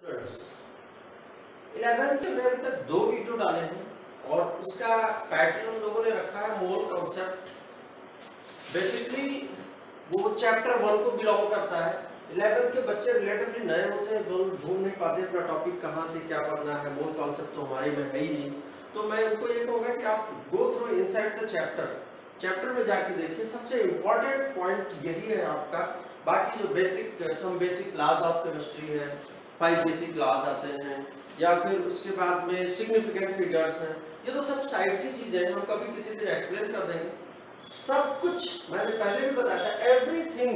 Students 11th के हमने अभी तक 2 वीडियो डाले हैं और उसका टाइटल हम लोगों ने रखा है मोल कॉन्सेप्ट। बेसिकली वो चैप्टर 1 को बिलोंग करता है। 11th के बच्चे रिलेटिवली नए होते हैं, ढूंढ नहीं पाते अपना टॉपिक कहाँ से क्या पढ़ना है। मोल कॉन्सेप्ट तो हमारे में है ही नहीं, तो मैं उनको ये कहूँगा कि आप go through inside the chapter में जाके देखिए। सबसे इम्पोर्टेंट पॉइंट यही है आपका। बाकी जो बेसिक लॉज ऑफ केमिस्ट्री है, 5 बेसिक लॉज आते हैं, या फिर उसके बाद में सिग्निफिकेंट फिगर्स हैं, ये तो सब साइड की चीजें हैं, हम कभी किसी दिन एक्सप्लेन कर देंगे। सब कुछ मैंने पहले भी बताया था, everything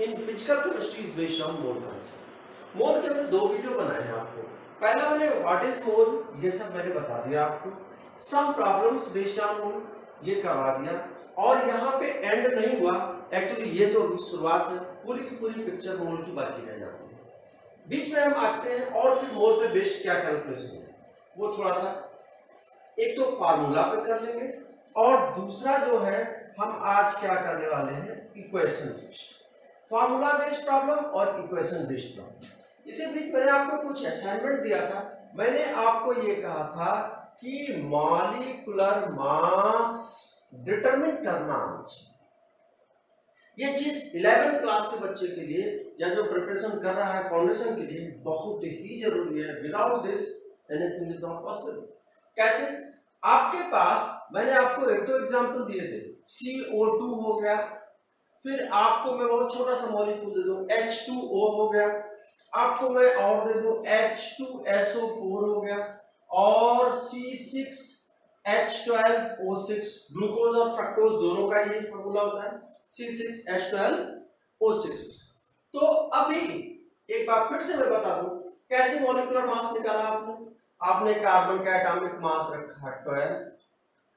in physical chemistry is based on mole concept. Mole के अंदर 2 वीडियो बनाए हैं आपको। पहला मैंने व्हाट इज मोल, ये सब मैंने बता दिया आपको। सम प्रॉब्लम्स बेस्ड ऑन मोल ये करवा दिया, और यहाँ पे एंड नहीं हुआ। एक्चुअली ये तो शुरुआत है, पूरी की पूरी पिक्चर मोल की बाकी रह जाती है। बीच में हम आते हैं और फिर मोल पे बेस्ड क्या कैलकुलेशन है वो थोड़ा सा एक तो फार्मूला पे कर लेंगे, और दूसरा जो है हम आज क्या करने वाले हैं, equation based, formula based problem और इक्वेशन बेस्ड प्रॉब्लम। इसी बीच मैंने आपको कुछ असाइनमेंट दिया था। मैंने आपको ये कहा था कि मॉलिक्यूलर मास डिटरमिन करना आना चाहिए। ये चीज 11th क्लास के बच्चे के लिए या जो प्रिपरेशन कर रहा है फाउंडेशन के लिए बहुत ही जरूरी है। Without this anything is not possible. कैसे? आपके पास मैंने आपको 1-2 एग्जांपल दिए थे। CO2 हो गया, फिर आपको मैं बहुत छोटा सा मॉलिक्यूल दे दूं H2O हो गया, आपको मैं और दे दूं H2SO4 हो गया, और C6H12O6। ग्लूकोज और फ्रक्टोज दोनों का ये फॉर्मूला होता है, C6H12O6। तो अभी एक बार फिर से मैं बता दूं कैसे मॉलिक्यूलर मास निकाला आपने कार्बन का एटॉमिक मास रखा है 12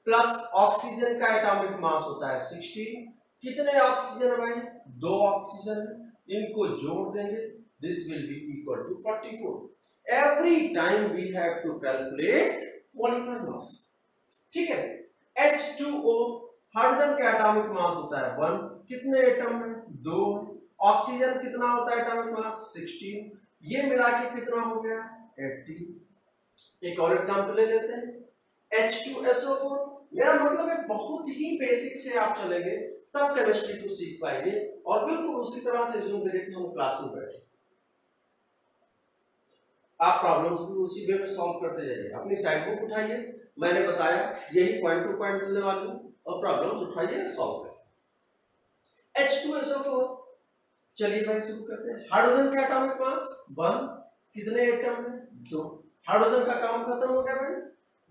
प्लस ऑक्सीजन का एटॉमिक मास होता है 16। कितने ऑक्सीजन है भाई? 2 ऑक्सीजन है, इनको जोड़ देंगे, this will be equal to 44। Every time we have to calculate molecular mass. ठीक है। H2O हाइड्रोजन का एटॉमिक मास होता है 1, कितने एटम है? 2। ऑक्सीजन कितना होता है एटॉमिक मास? 16। ये मिला के कितना हो गया? 18। एक और एग्जांपल ले लेते हैं H2SO4। मेरा मतलब है बहुत ही बेसिक से आप चलेंगे तब केमिस्ट्री को सीख पाएंगे, और बिल्कुल उसी तरह से जूम करें कि हम क्लास में बैठे, आप प्रॉब्लम्स भी उसी वे में सॉल्व करते जाइए। अपनी साइड बुक उठाइए, मैंने बताया यही पॉइंट टू पॉइंट मिलने वाली हूं, और प्रॉब्लम्स उठाइए, सॉल्व करिए। H2SO4, चलिए भाई शुरू करते हैं। हाइड्रोजन का एटॉमिक मास 1, कितने एटम है? 2। हाइड्रोजन का काम खत्म हो गया भाई।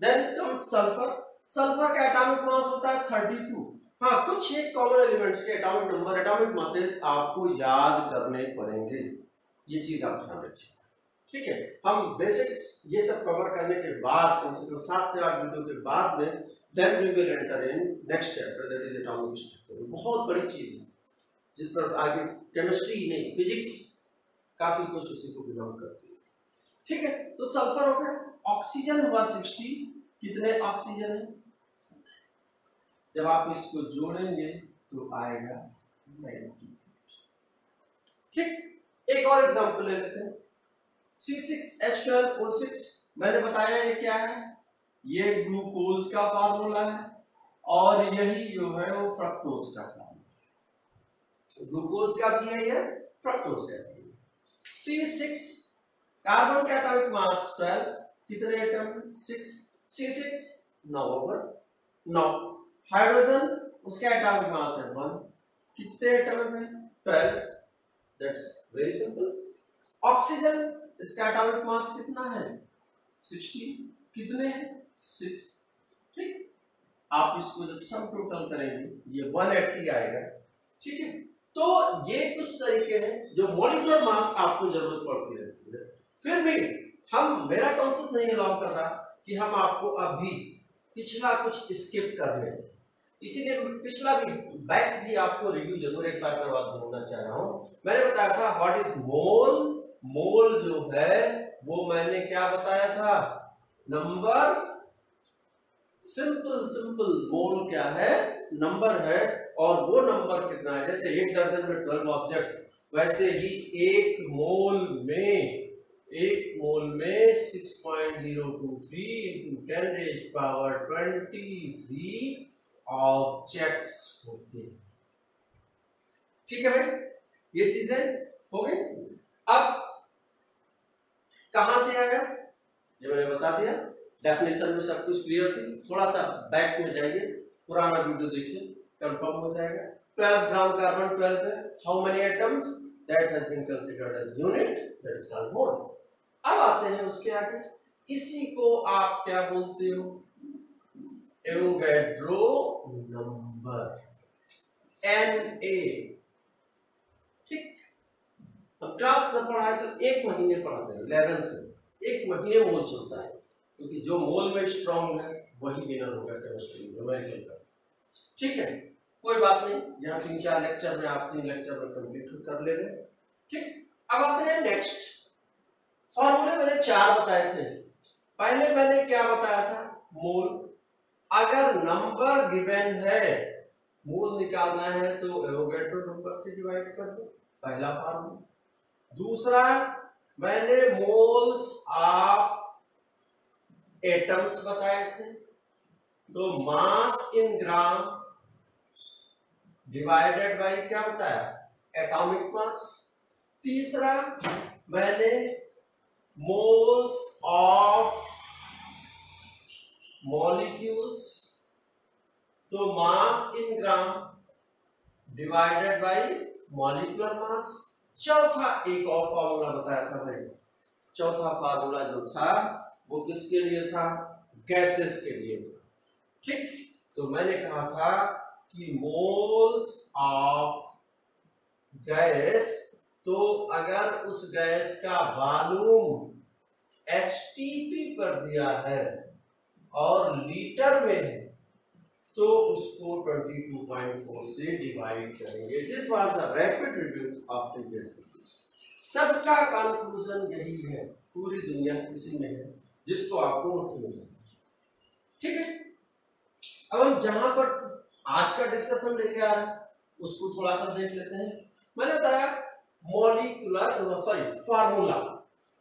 Then comes sulphur. सल्फर का एटॉमिक मास होता है 32। हाँ, कुछ एक कॉमन एलिमेंट्स के एटॉमिक नंबर, एटॉमिक मासेस आपको याद करने पड़ेंगे, ये चीज आप ध्यान रखिए। ठीक है, हम बेसिक्स ये सब कवर करने के बाद, कम से कम 7 से 8 वीडियो के बाद में, then we will enter in next chapter, that is atomic structure. बहुत बड़ी चीज है जिस पर आगे केमिस्ट्री नहीं फिजिक्स काफी कुछ उसी को बिलोंग करती है। ठीक है, तो सल्फर हो गया, ऑक्सीजन हुआ 60। कितने ऑक्सीजन है? जब आप इसको जोड़ेंगे तो आएगा 90। ठीक, एक और एग्जांपल ले लेते हैं। C6H12O6, मैंने बताया ये क्या है, ये ग्लूकोज का फार्मूला है, और यही जो है वो फ्रक्टोज का फार्मूला है। ग्लूकोज का भी है, ये फ्रक्टोज का भी है। C6, कार्बन का एटॉमिक मास 12, कितने एटम? 6। C6 9 over 9। हाइड्रोजन, उसका एटॉमिक मास है 1, कितने एटम है? 12। That's very simple. ऑक्सीजन, इसका एटॉमिक मास कितना है? 16, कितने हैं? 6। ठीक, आप इसको जब सम टोटल करेंगे ये 180 आएगा। ठीक है, तो ये कुछ तरीके हैं जो मॉलिक्यूलर मास आपको जरूरत पड़ती रहती है। फिर भी हम, मेरा कॉन्सेप्ट नहीं अलाउ कर रहा कि हम आपको अभी पिछला कुछ स्किप कर लें, इसीलिए पिछला भी बैक भी आपको रिव्यू जरूर एक बार करवा दूंगा चाह रहा हूं। मैंने बताया था व्हाट इज मोल। मोल जो है वो मैंने क्या बताया था? नंबर। सिंपल मोल क्या है? नंबर है, और वो नंबर कितना है? जैसे 1 दर्जन में 12 ऑब्जेक्ट, वैसे ही 1 मोल में एक मोल में 6.023 इंटू 10⁻23 ऑब्जेक्ट्स होते हैं। ठीक है भाई, ये चीजें हो गई। अब कहां से आया ये मैंने बता दिया, डेफिनेशन में सब कुछ क्लियर थी। थोड़ा सा बैक में जाइए, पुराना वीडियो देखिए, कंफर्म हो जाएगा। 12 ग्राम कार्बन 12 है, how many atoms, that has been considered as unit, that is called mole. अब आते हैं उसके आगे, इसी को आप क्या बोलते हो, एवोगैड्रो नंबर, Na। ठीक, अब क्लास में पढ़ा है तो एक महीने पढ़ाते हैं 11th में, एक महीने मोल चलता है, क्योंकि जो मोल में स्ट्रॉन्ग है वही विनर होगा केमिस्ट्री न्यूमेरिकल का। ठीक है, कोई बात नहीं, यहाँ 3-4 लेक्चर में आप 3 लेक्चर में कंप्लीट कर ले रहे हैं। ठीक, अब आते हैं नेक्स्ट फॉर्मूले। मैंने 4 बताए थे। पहले मैंने क्या बताया था, मोल। अगर नंबर गिवन है, मोल निकालना है तो एवोगैड्रो नंबर से डिवाइड कर दो, पहला फॉर्मूला। दूसरा मैंने मोल्स ऑफ एटम्स बताए थे, तो mass in gram divided bye क्या बताया, एटॉमिक मास। तीसरा मैंने मोल्स ऑफ मॉलिक्यूल्स, तो mass in gram divided by molecular mass. चौथा एक और फॉर्मूला बताया था भाई, चौथा फॉर्मूला जो था वो किसके लिए था, गैसेस के लिए था। ठीक, तो मैंने कहा था कि मोल्स ऑफ गैस, तो अगर उस गैस का वॉल्यूम एसटीपी पर दिया है और लीटर में है, तो उसको 22.4 से डिवाइड करेंगे। This was the rapid review of previous videos. सबका कंक्लूजन यही है, पूरी दुनिया इसी में है, जिसको आपको नोट करना है। ठीक है, अब हम जहां पर आज का डिस्कशन लेके आ रहे हैं उसको थोड़ा सा देख लेते हैं। मैंने बताया मॉलिक्यूलर फार्मूला।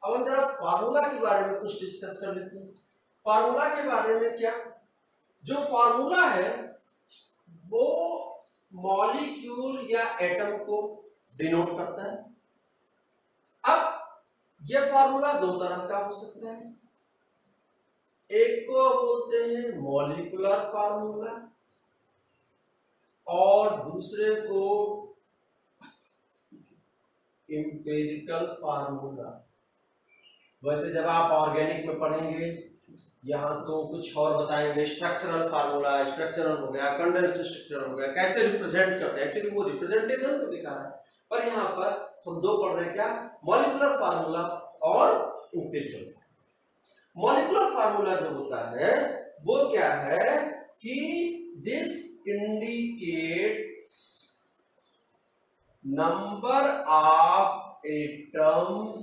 अब हम जरा फार्मूला के बारे में कुछ डिस्कस कर लेते हैं। फार्मूला के बारे में क्या, जो फार्मूला है वो मॉलिक्यूल या एटम को डिनोट करता है। अब यह फार्मूला दो तरह का हो सकता है, एक को बोलते हैं मॉलिक्यूलर फार्मूला और दूसरे को एम्पिरिकल फार्मूला। वैसे जब आप ऑर्गेनिक में पढ़ेंगे यहाँ तो कुछ और बताएंगे, स्ट्रक्चरल फार्मूला, स्ट्रक्चरल हो गया, कंडेंस्ड स्ट्रक्चरल हो गया, कैसे रिप्रेजेंट करते हैं, एक्चुअली वो रिप्रेजेंटेशन को दिखा रहा है। पर यहाँ पर हम दो पढ़ रहे हैं, क्या, मॉलिक्यूलर फार्मूला और एम्पिरिकल फार्मूला। मॉलिक्यूलर फार्मूला जो होता है वो क्या है कि this indicates number of atoms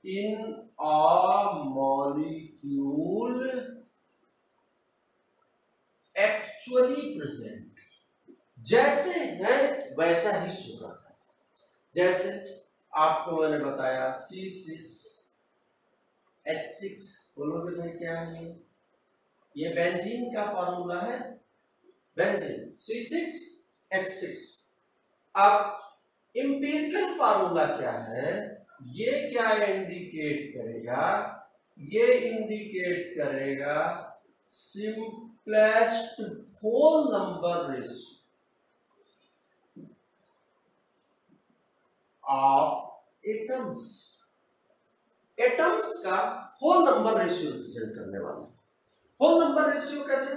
in a molecule actually present। जैसे है वैसा ही शो करता है। जैसे आपको मैंने बताया C6H6, बोलोगे भाई क्या है ये, बेंजीन का फार्मूला है, बेंजीन C6H6। अब एम्पिरिकल फार्मूला क्या है, ये क्या इंडिकेट करेगा, ये इंडिकेट करेगा simplest whole number ratio of atoms. Atoms का होल नंबर रेशियो रिप्रेजेंट करने वाला है। होल नंबर रेशियो कैसे,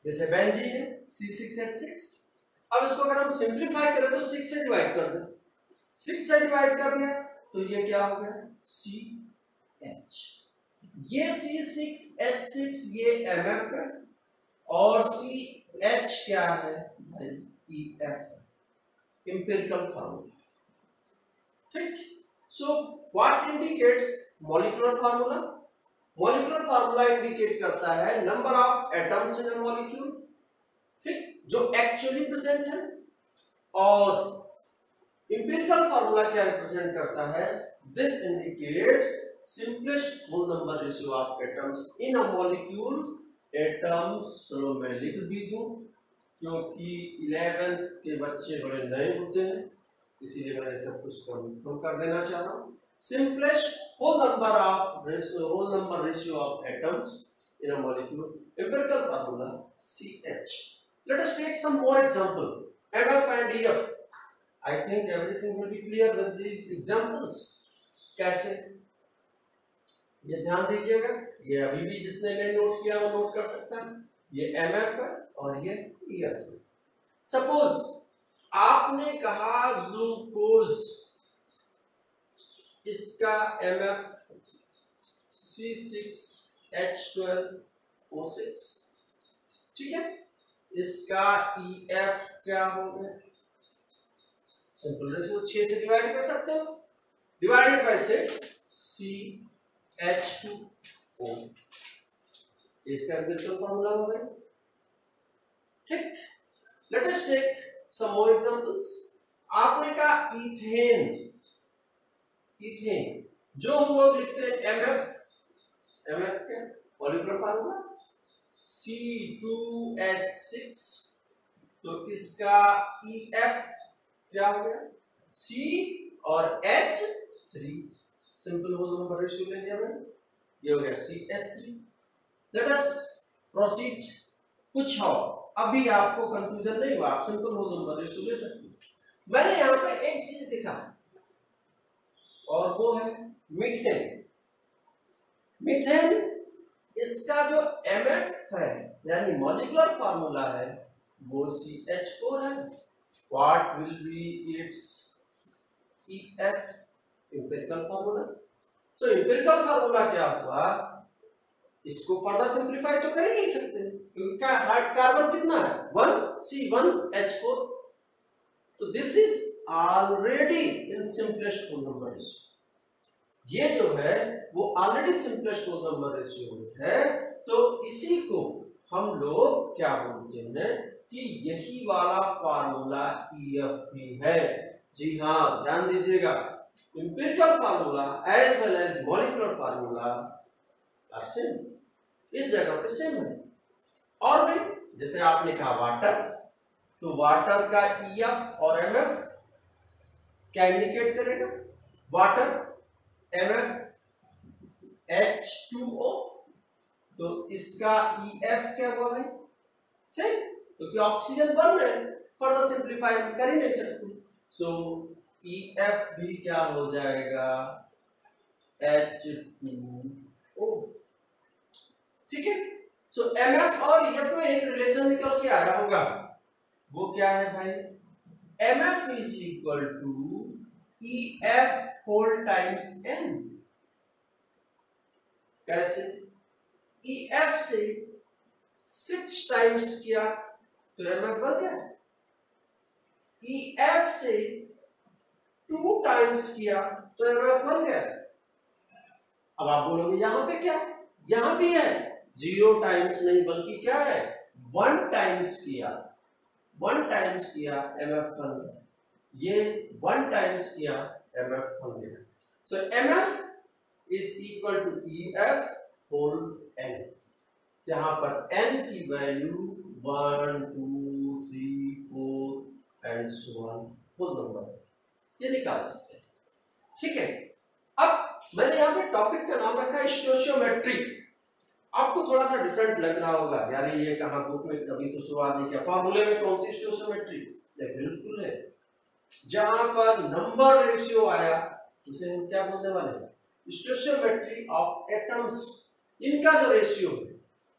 जैसे बेंजीन है C6H6, अब इसको अगर हम सिंप्लीफाई करें तो 6 से डिवाइड कर दें, 6 से डिवाइड कर दिया तो ये क्या हो गया CH। ये C6H6 ये MF है और CH क्या है EF, एम्पिरिकल फार्मूला। ठीक, so what indicates molecular formula, molecular formula indicate करता है number of atoms in a molecule, ठीक, जो एक्चुअली प्रेजेंट है, और इंपिरिकल फार्मूला क्या रिप्रेजेंट करता है? This indicates simplest whole number ratio of atoms in a molecule. Atoms चलो मैं लिख भी दूं क्योंकि 11th के बच्चे बड़े नए होते हैं, इसीलिए मैंने सब कुछ कंफर्म कर देना चाह रहा हूं। Simplest whole number ratio of atoms in a molecule, empirical formula CH. Let us take some more example, MF and EF. I think everything will be clear with these examples. कैसे? ये ध्यान दीजिएगा, ये अभी भी जिसने नहीं नोट किया वो नोट कर सकता है। ये MF है और ये EF है। सपोज आपने कहा ग्लूकोज, इसका MF C6H12O6, ठीक है। इसका EF क्या हो गया? सिंपल रेशियो 6 से डिवाइड कर सकते हो, डिवाइडेड बाय 6 CH2O, इसका एल्जेब्रिक फॉर्मूला हो गया, ठीक। Let us take some more examples. आपने कहा इथेन, इथेन जो हम लोग लिखते हैं MF क्या मॉलिक्यूलर फार्मूला C2H6, तो इसका EF क्या हो गया? C और H3, simple whole number ratio ले लिया मैंने, ये हो गया CH3। Let us proceed. कुछ हो अभी आपको कंफ्यूजन नहीं हुआ, आप सिंपल होल नंबर रेशियो ले सकते हो। मैंने यहां पे एक चीज दिखा और वो है मीथेन। मीथेन इसका जो MF है यानी मॉलिक्यूलर फार्मूला है वो CH4 है। What will be it's EF? Empirical formula. तो एम्पिरिकल फार्मूला क्या हुआ? इसको फर्दर सिंपलीफाई तो कर ही नहीं सकते क्योंकि क्या कार्बन कितना है? 1 C1H4, तो this is already in simplest whole number ratio. ये जो है वो already simplest whole number ratio है, तो इसी को हम लोग क्या बोलते हैं कि यही वाला फार्मूला EF भी है। जी हाँ, ध्यान दीजिएगा, empirical formula as well as molecular formula are same, इस जगह पे सेम है। और भी जैसे आपने कहा वाटर, तो वाटर का EF और MF क्या इंडिकेट करेगा? वाटर MF H2O, तो इसका EF क्या हुआ भाई? सेम, क्योंकि ऑक्सीजन बन रहे हैं, फर्दर सिंपलीफाई कर ही नहीं सकते, सो EF भी क्या हो जाएगा? H2O, ठीक है। सो MF और EF में एक रिलेशन निकल के आया होगा, वो क्या है भाई? MF is equal to EF whole times N। कैसे? EF से 6 टाइम्स किया तो MF बन गया, EF से 2 टाइम्स किया तो MF बन गया। अब आप बोलोगे यहां पे क्या? यहां भी है, 0 टाइम्स नहीं बल्कि क्या है? 1 टाइम्स किया, 1 टाइम्स किया MF बन गया, ये 1 टाइम्स किया MF बन गया। So MF is equal to EF whole N, जहां पर N की value 1 2 3 4 and so on whole number है, ये निकाल सकते हैं, ठीक है। अब मैंने यहाँ पे टॉपिक का नाम रखा है स्टोइचियोमेट्री। आपको थोड़ा सा डिफरेंट लग रहा होगा, यार ये कहाँ बुक में कभी तो शुरुआत नहीं किया, फार्मूले में कौन सी स्टोइचियोमेट्री? बिल्कुल है, जहां पर नंबर रेशियो आया उसे हम क्या बोलने वाले हैं? Stoichiometry of atoms. इनका जो रेशियो है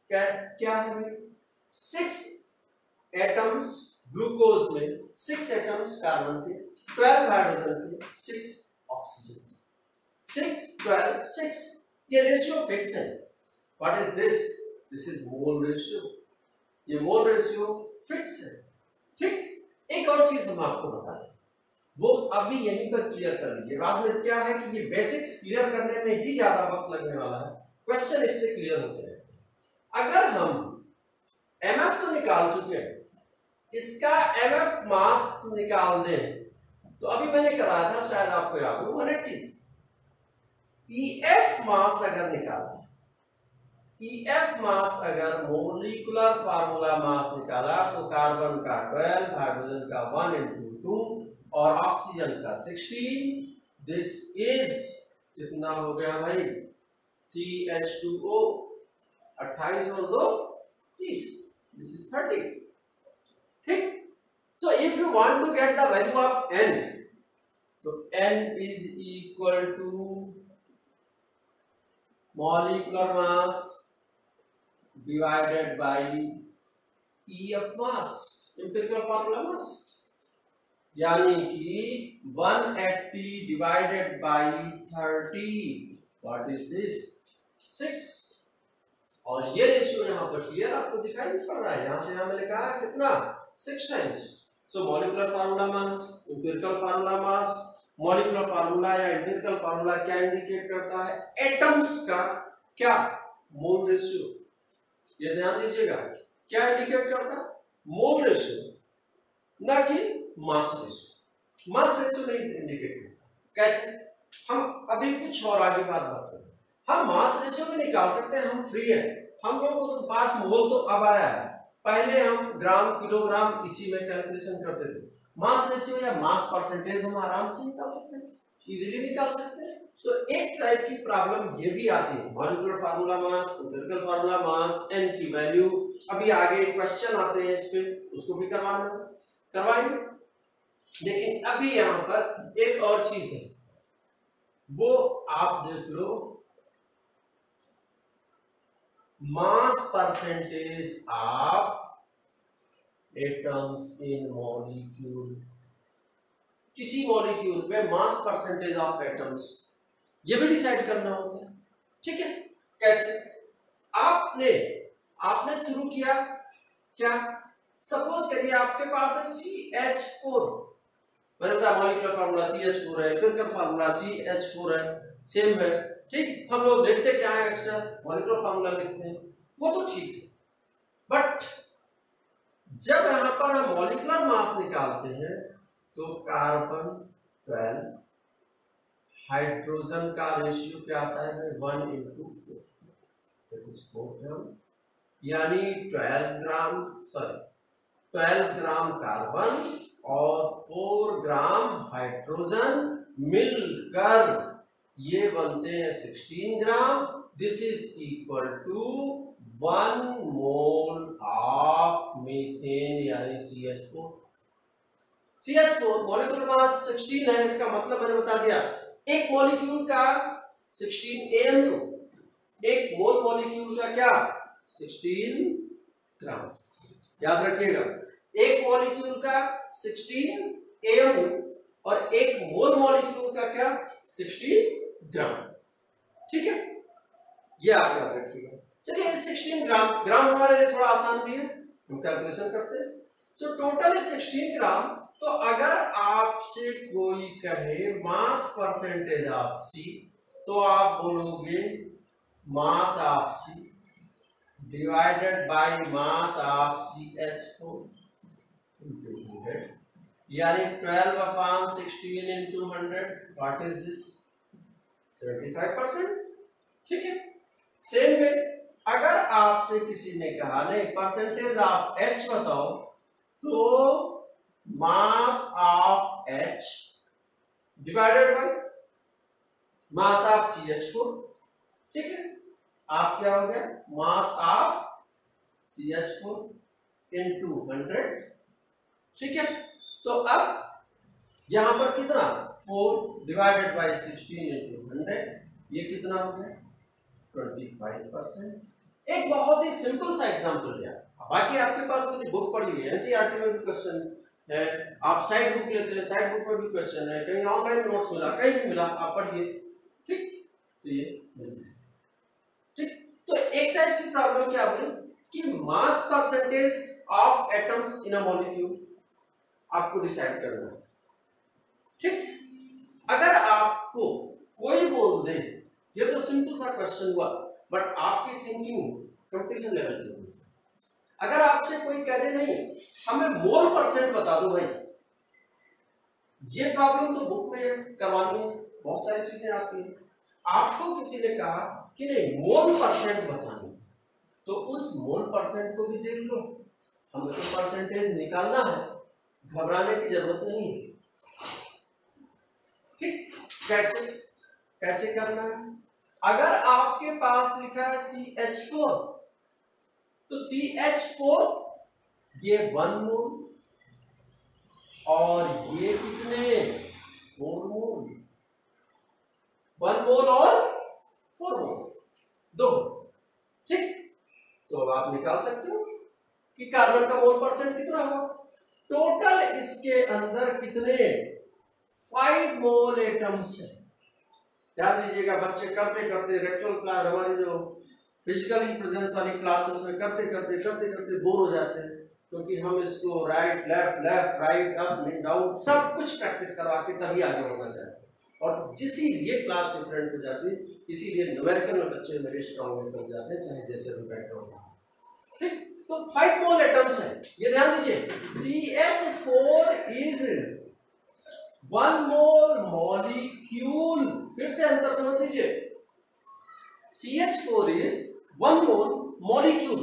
क्या है भाई? 6 एटम्स ग्लूकोज में, 6 एटम्स कार्बन के, 12 हाइड्रोजन के, 6 ऑक्सीजन के, 6 12 6, ये रेशियो फिक्स है। What is this? This is mole ratio, ये मोल रेशियो फिक्स है, ठीक। एक और चीज हम आपको बता दें, वो अभी यहीं पर क्लियर कर लीजिए, बाद में क्या है कि ये बेसिक्स क्लियर करने में ही ज्यादा वक्त लगने वाला है, क्वेश्चन इससे क्लियर होते हैं। अगर हम MF तो निकाल चुके हैं, इसका MF मास निकाल दें तो अभी मैंने कराया था, शायद आपको याद हो, 180। EF मास अगर निकाला, EF मास अगर मोलिकुलर फार्मूला मास निकाला तो कार्बन का 12, हाइड्रोजन का 1 into 2 और ऑक्सीजन का 16। दिस इज कितना हो गया भाई, CH2O 28 और 2 30, दिस इज 30। ठीक, so if you want to get the value of N, तो N is equal to molecular mass divided by EF mass, empirical formula mass, यानी कि 180 divided by 30, what is this, 6। और ये ratio यहाँ पर clear आपको दिखाई नहीं पड़ रहा है, यहाँ से यहाँ मैंने कहा कितना, 6 times। So molecular formula mass, empirical formula mass, molecular formula या एम्पिरिकल फार्मूला क्या इंडिकेट करता है, एटम्स का क्या मोल रेशियो, ये ध्यान दीजिएगा, क्या इंडिकेट करता है, मोल रेशियो, ना कि मास रेशियो। मास रेशियो नहीं इंडिकेट करता। कैसे, हम अभी कुछ और आगे बात करें, हम मास रेशियो भी निकाल सकते हैं, हम फ्री है, हम लोगों को तो पास मोल तो अब आया है, पहले हम ग्राम किलोग्राम इसी में कैलकुलेशन करते थे। मास रेशियो या मास परसेंटेज हम आराम से निकाल सकते हैं, इजीली निकाल सकते हैं। तो एक टाइप की प्रॉब्लम ये भी आती है, molecular formula mass, empirical formula mass, N की वैल्यू, अभी आगे क्वेश्चन आते हैं इस पे, उसको भी करवाएंगे। लेकिन अभी यहाँ पर एक और चीज है, वो आप देख लो, mass percentage of atoms in molecule, किसी मॉलिक्यूल में मास परसेंटेज ऑफ एटम्स, ये भी डिसाइड करना होता है। ठीक है, कैसे, आपने शुरू किया क्या, सपोज करिए आपके पास है CH4, मैंने बताया मॉलिक्यूलर फार्मूला CH4 है, एम्पिरिकल फार्मूला CH4 है, सेम है। ठीक, हम लोग लिखते क्या है, अक्सर मॉलिक्यूलर फार्मूला लिखते हैं, वो तो ठीक है, बट जब यहां पर हम मॉलिक्यूलर मास निकालते हैं तो कार्बन 12, हाइड्रोजन का रेशियो क्या आता है 1 into 4, दैट इज 4 ग्राम, यानी 12 ग्राम कार्बन और 4 ग्राम हाइड्रोजन मिलकर ये बनते हैं 16 gram. This is equal to 1 mole of methane यानी CH4। CH4 मॉलिक्यूलर मास 16 है, इसका मतलब मैंने बता दिया, एक मॉलिक्यूल का 16 AMU, एक मोल मॉलिक्यूल का क्या 16 ग्राम, याद रखिएगा, एक मॉलिक्यूल का 16 AMU और एक मोल मॉलिक्यूल का क्या 16 ग्राम। ठीक है, ये आप याद रखिएगा। चलिए 16 ग्राम हमारे लिए थोड़ा आसान भी है, हम कैलकुलेशन करते हैं। तो टोटल है 16 ग्राम। तो अगर आपसे कोई कहे मास परसेंटेज ऑफ C, तो आप बोलोगे mass of C divided by mass of CH4 into 100, यानी 12/16 into 100, व्हाट इज दिस 75%। ठीक है, सेम वे अगर आपसे किसी ने कहा नहीं परसेंटेज ऑफ H बताओ, तो mass of H divided by mass of CH4। ठीक है, आप क्या हो गया मास ऑफ CH4 into 100। ठीक है, तो अब यहां पर कितना 4 डिवाइडेड बाय 16 into 100, ये कितना हो गया 25%। एक बहुत ही सिंपल सा एग्जांपल लिया, बाकी आपके पास पूरी बुक पड़ी हुई है, एनसीईआरटी में भी क्वेश्चन है, आप साइड बुक लेते हैं, साइड बुक में भी क्वेश्चन है, कहीं ऑनलाइन नोट्स मिला, कहीं भी मिला, आप पढ़िए। ठीक, तो ये ठीक, तो एक टाइप की प्रॉब्लम क्या हुई कि मास percentage of atoms in a molecule आपको डिसाइड करना है। ठीक, अगर आपको कोई बोल दे, ये तो सिंपल सा क्वेश्चन हुआ, बट आपकी थिंकिंग कंपटीशन लेवल की होगी। अगर आपसे कोई कह दे नहीं हमें मोल परसेंट बता दो भाई, ये प्रॉब्लम तो बुक में है, करवानी है, बहुत सारी चीजें आती हैं। आपको किसी ने कहा कि नहीं मोल परसेंट बतानी, तो उस मोल परसेंट को भी देख लो, हमें तो परसेंटेज निकालना है, घबराने की जरूरत नहीं है। ठीक, कैसे कैसे करना है? अगर आपके पास लिखा है CH4, तो CH4 ये 1 मोल और ये कितने 4 मोल, 1 मोल और 4 मोल, दो। ठीक, तो अब आप निकाल सकते हो कि कार्बन का मोल परसेंट कितना होगा। टोटल इसके अंदर कितने 5 मोल एटम्स है। ध्यान दीजिएगा बच्चे, करते करते एक्चुअल क्लास, हमारी जो फिजिकली प्रेजेंस वाली क्लास है उसमें करते करते बोर हो जाते हैं, क्योंकि हम इसको right left left right up down सब कुछ प्रैक्टिस करवा के तभी आगे बढ़ना चाहते हैं, और इसीलिए क्लास डिफरेंट हो जाती है, इसीलिए न्यूमेरिकल में बच्चे मेरे स्ट्रॉन्ग हो जाते हैं, चाहे जैसे भी बैकग्राउंड हो। ठीक, तो 5 मोल एटम्स है, ये ध्यान दीजिए। CH4 इज 1 मोल मॉलिक्यूल, फिर से अंतर समझ लीजिए, CH4 इज 1 मोल मॉलिक्यूल,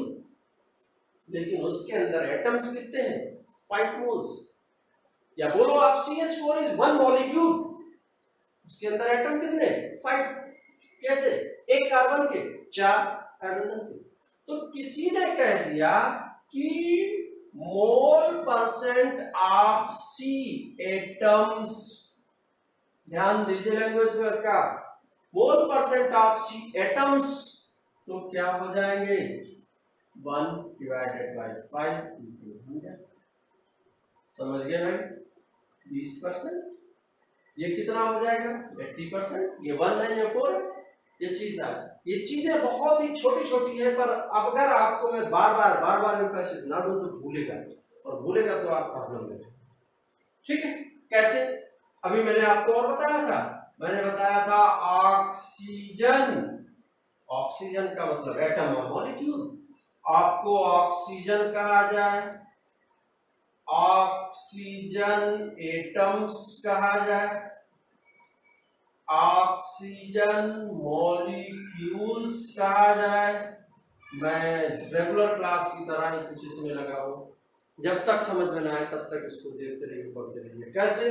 लेकिन उसके अंदर एटम्स कितने हैं 5 मोल्स। या बोलो आप CH4 इज 1 मॉलिक्यूल, उसके अंदर एटम कितने 5। कैसे? एक कार्बन के 4 हाइड्रोजन के। तो किसी ने कह दिया कि मोल परसेंट ऑफ C एटम्स, ध्यान दीजिए लैंग्वेज में का, मोल परसेंट ऑफ C एटम्स, तो क्या हो जाएंगे 1 डिवाइडेड बाई 5 इंटू 100। समझ गए भाई? 20%, ये कितना हो जाएगा 80%, ये 1 है ये 4, ये चीज है। ये चीजें बहुत ही छोटी छोटी है, पर अगर आपको मैं बार बार एम्फेसिस ना दूं तो भूलेगा, और भूलेगा तो आप प्रॉब्लम में। ठीक है, कैसे? अभी मैंने आपको और बताया था, मैंने बताया था ऑक्सीजन, ऑक्सीजन का मतलब एटम और मॉलिक्यूल, आपको ऑक्सीजन कहा जाए, ऑक्सीजन एटम्स कहा जाए, ऑक्सीजन मॉलिक्यूल्स कहा जाए। मैं रेगुलर क्लास की तरह ही कुछ इसमें लगा हूं, जब तक समझ में ना आए तब तक इसको देखते रहिए, पढ़ते रहिए। कैसे?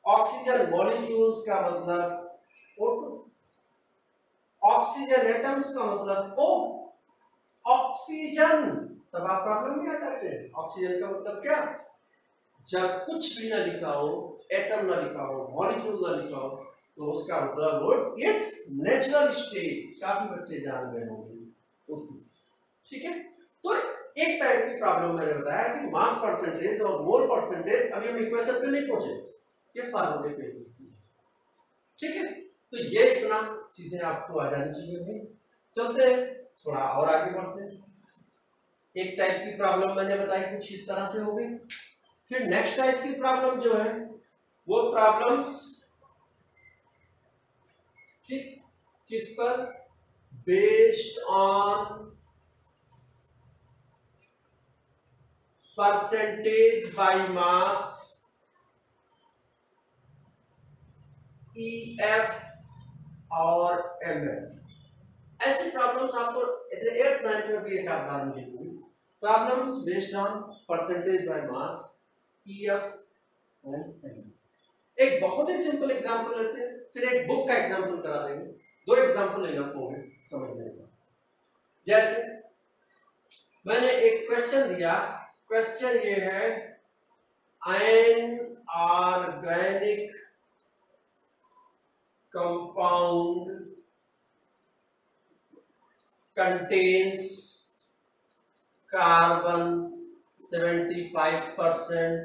ऑक्सीजन मॉलिक्यूल्स का मतलब O2, ऑक्सीजन एटम्स का मतलब O, ऑक्सीजन, तब आप प्रॉब्लम में आ जाते हैं। ऑक्सीजन का मतलब क्या? जब कुछ भी ना लिखा हो, एटम ना लिखा हो, मॉलिक्यूल ना लिखा हो, तो उसका मतलब इट्स नेचुरल स्टेट। काफी बच्चे जान गए होंगे। ठीक है, तो एक टाइप की प्रॉब्लम मैंने बताया कि मास परसेंटेज और मोल परसेंटेज, अभी हम इक्वेशन पे नहीं पहुंचे, ये फार्मूले पे होती है। ठीक है, तो ये इतना चीजें आपको आ जानी चाहिए भाई। चलते हैं थोड़ा और आगे बढ़ते हैं। एक टाइप की प्रॉब्लम मैंने बताई कुछ इस तरह से हो गई। फिर नेक्स्ट टाइप की प्रॉब्लम जो है वो प्रॉब्लम्स, ठीक, किस पर? Based on percentage by mass, EF और MF। ऐसी प्रॉब्लम्स आपको 8th 9th में भी एक आध बार मिलेगी। Problems based on percentage by mass, EF और MF। एक बहुत ही सिंपल एग्जांपल लेते हैं, फिर एक बुक का एग्जांपल करा देंगे। 2 एग्जांपल इनफ होंगे समझने का। जैसे मैंने एक क्वेश्चन दिया, क्वेश्चन ये है, an organic compound contains carbon 75%,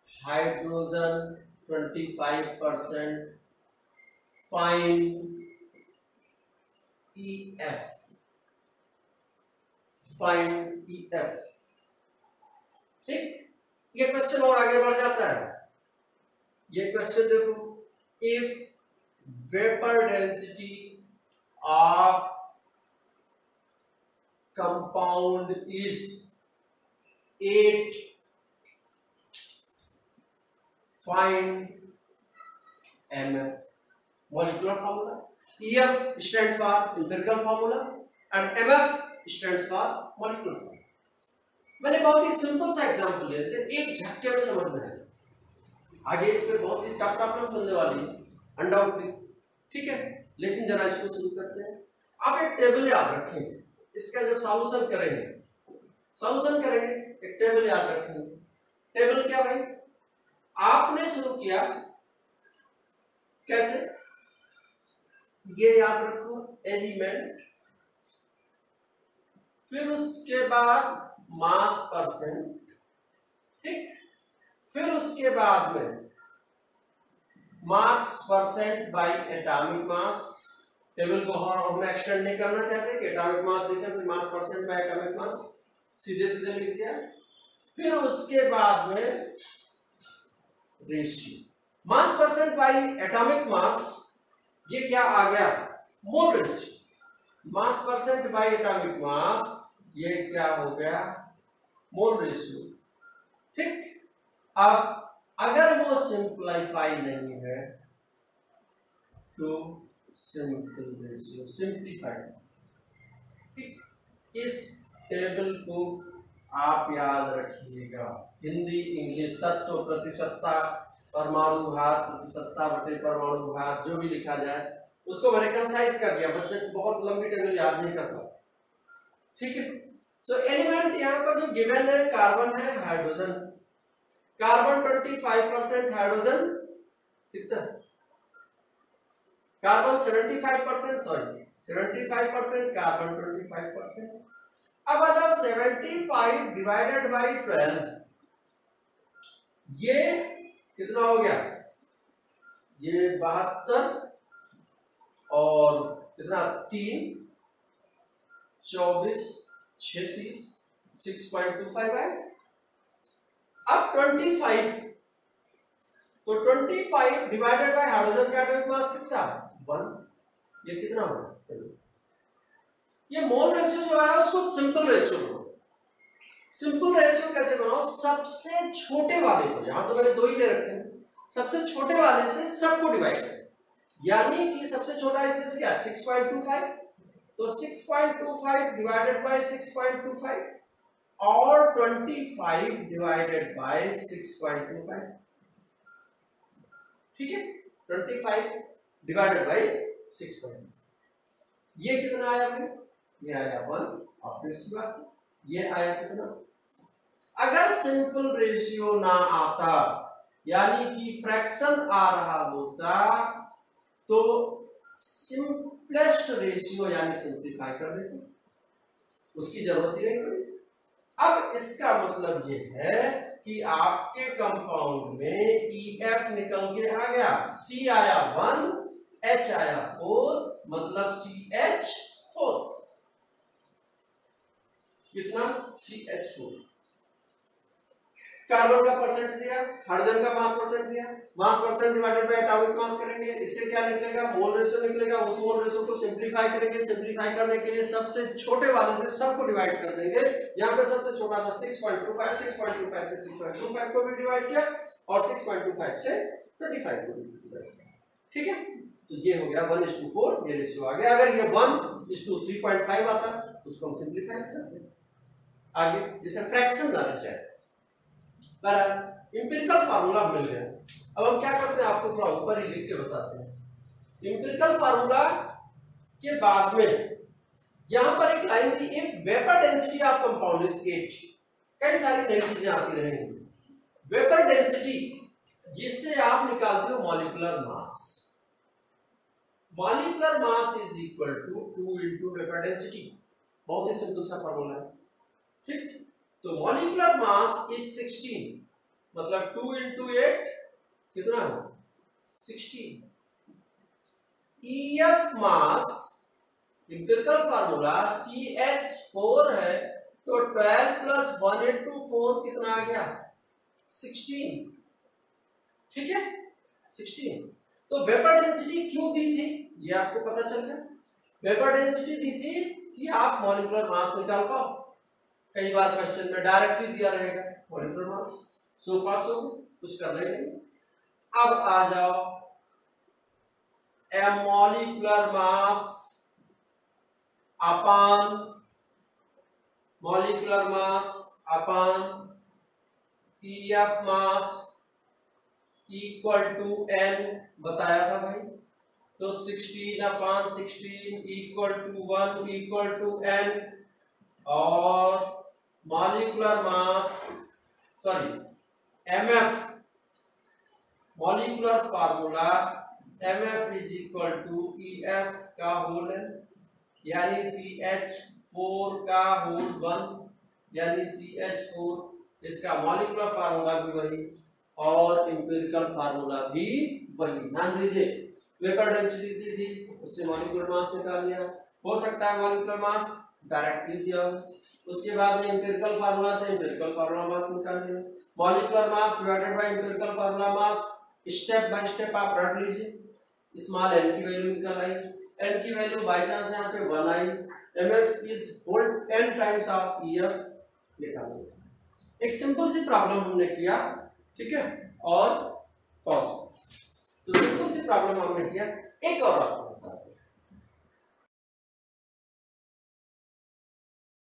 hydrogen 25%, find EF, find EF। ठीक, ये क्वेश्चन और आगे बढ़ जाता है। ये क्वेश्चन देखो, if vapor density of compound is 8, find MF, molecular formula. EF stands for empirical formula and MF stands for molecular formula. मैंने बहुत ही सिंपल सा एग्जांपल लिया, जैसे एक झटके में समझ में आएगा। आगे इस पे बहुत ही टफ प्रॉब्लम मिलने वाली है अनडाउटली, ठीक है, लेकिन जरा इसको शुरू करते हैं। आप एक टेबल याद रखेंगे, इसका जब सॉल्यूशन करेंगे एक टेबल याद रखेंगे। टेबल क्या भाई, आपने शुरू किया कैसे, ये याद रखो, एलिमेंट, फिर उसके बाद मास परसेंट, ठीक, फिर उसके बाद में मास percent by atomic mass. Table को हम एक्सटेंड नहीं करना चाहते कि एटॉमिक मास लिखें फिर मास परसेंट बाय एटॉमिक मास, सीधे सीधे लिख दिया। फिर उसके बाद में ratio, mass percent by atomic mass, ये क्या आ गया, mole ratio. Mass percent by atomic mass, ये क्या हो गया, मोल रेशियो, ठीक। अब अगर वो सिंप्लीफाई नहीं है तो सिंपल रेशियो, सिंप्लीफाइड, ठीक। इस टेबल को आप याद रखिएगा, हिंदी इंग्लिश, तत्व प्रतिशतता, परमाणु भार, प्रतिशतता बटे परमाणु भार, जो भी लिखा जाए उसको मैंने कंसाइज कर दिया, बच्चे बहुत लंबी टेबल याद नहीं कर पाते, ठीक है। तो एलिमेंट यहाँ पर जो गिवन है, कार्बन है, हाइड्रोजन, कार्बन 25%, हाइड्रोजन कितना, कार्बन 75%, सॉरी 75%, कार्बन 25%। अब आ जाओ 75 डिवाइडेड बाई 12, ये कितना हो गया, ये 72 और कितना 3, 24, 36, 6.25 है। अब 25, तो 25 डिवाइडेड बाय हाइड्रोजन का एटॉमिक मास कितना, 1, ये कितना होगा, ये मोल रेशियो जो है उसको सिंपल रेशियो बनाओ। सिंपल रेशियो कैसे बनाओ, सबसे छोटे वाले को, यहां तो मैंने 2 ही ले रखे हैं, सबसे छोटे वाले से सबको डिवाइड करें, यानी कि सबसे छोटा इसमें से क्या 6.25, तो 6.25 डिवाइडेड बाय 6.25 और 25 डिवाइडेड बाय 6.25, ठीक है, 25 डिवाइडेड बाय 6.25, ये कितना आया भाई, ये आया 1, ऑब्वियस बात है। ये आया कितना, अगर सिंपल रेशियो ना आता, यानी कि फ्रैक्शन आ रहा होता, तो सिंपलेस्ट रेशियो यानी सिंप्लीफाई कर देते, उसकी जरूरत ही नहीं पड़ी। अब इसका मतलब ये है कि आपके कंपाउंड में EF निकल के आ गया, C आया 1, H आया 4, मतलब CH4, कितना, CH4। कार्बन का परसेंट दिया, हाइड्रोजन का मास परसेंट दिया, मास percent divided by atomic mass करेंगे, इससे क्या निकलेगा, मोल रेशियो निकलेगा। उस मोल रेशियो को सिंप्लीफाई करेंगे, सिंप्लीफाई करने के लिए सबसे छोटे वाले से सबको डिवाइड कर देंगे। यहाँ पे सबसे छोटा था 6.25, 6.25 से 6.25 को भी डिवाइड किया और 6.25 से 25 को भी डिवाइड किया, ठीक है। तो ये हो गया 1:4, ये रेशियो आ गया। अगर ये 1:3.5 आता उसको हम सिंप्लीफाई करते हैं आगे, जिसे फ्रैक्शन आना चाहिए, पर इंपिरिकल फार्मूला मिल गया। अब हम क्या करते हैं, आपको थोड़ा ऊपर ही लिख के बताते हैं। इंपिरिकल फार्मूला के बाद में यहां पर एक लाइन थी, if vapour density of compound is 8, कई सारी नई चीजें आती रहेंगी। वेपर डेंसिटी, जिससे आप निकालते हो molecular mass, molecular mass is equal to 2 into vapour density, बहुत ही सिंपल सा फार्मूला है, ठीक। तो मॉलिक्यूलर मास इज 16, मतलब 2 इंटू 8 कितना हो, 16। EF मास, इंपिरिकल फार्मूला CH4 है, तो 12 प्लस 1 इंटू 4 कितना आ गया, 16, ठीक है, 16। तो वेपर डेंसिटी क्यों दी थी, ये आपको पता चल गया। वेपर डेंसिटी दी थी कि आप मॉलिक्यूलर मास निकाल पाओ। कई बार क्वेश्चन में डायरेक्टली दिया रहेगा मॉलिक्यूलर मास, सो फास्ट हो कुछ करना ही नहीं। अब आ जाओ a molecular mass upon EF mass equal to n बताया था भाई। तो 16/16 equal to 1 equal to n, और molecular mass sorry mf molecular formula mf is equal to EF का होल n यानी CH4 का होल 1 यानी CH4। इसका मॉलिक्यूलर फार्मूला भी वही और एम्पिरिकल फार्मूला भी वही। ध्यान दीजिए, वेपर डेंसिटी दी थी, उससे मॉलिक्यूलर मास निकाल लिया। हो सकता है मॉलिक्यूलर मास डायरेक्टली दिया हो, उसके बाद में एम्पिरिकल फार्मूला से एम्पिरिकल फार्मूला मास निकाल लिया। Molecular mass divided by empirical formula mass, step by step आप रट लीजिए। स्मॉल n की वैल्यू निकल आई, n की वैल्यू बाय चांस यहाँ पे 1 आई, mf is whole 10 times of EF निकाल लिया। एक सिंपल सी प्रॉब्लम हमने किया, ठीक है। और पॉज, तो सिंपल सी प्रॉब्लम हमने किया। एक और आपको बताते हैं,